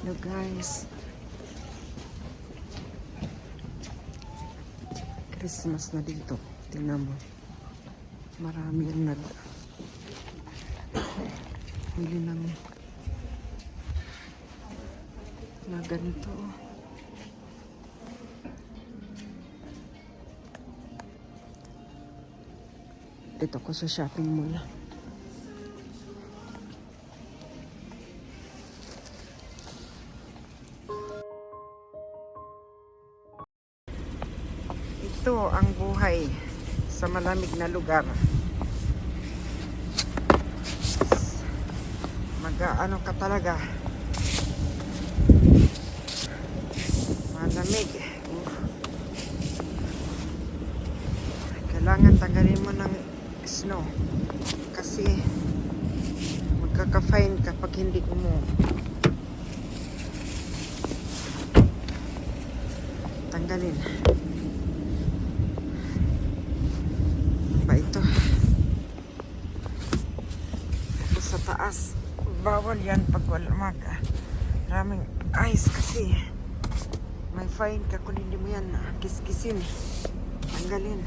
Hello guys, Christmas na dito. Tingnan mo, marami ang bili ng na ganito. Dito ko sa shopping mall. Ito ang buhay sa malamig na lugar. Mag-ano ka talaga. Malamig. Kailangan tanggalin mo ng snow kasi magkaka-fine kapag hindi mo tanggalin. Ito sa taas, bawal yan pag wala maraming ice kasi may fine ka kung hindi mo yan kiskisin, tanggalin.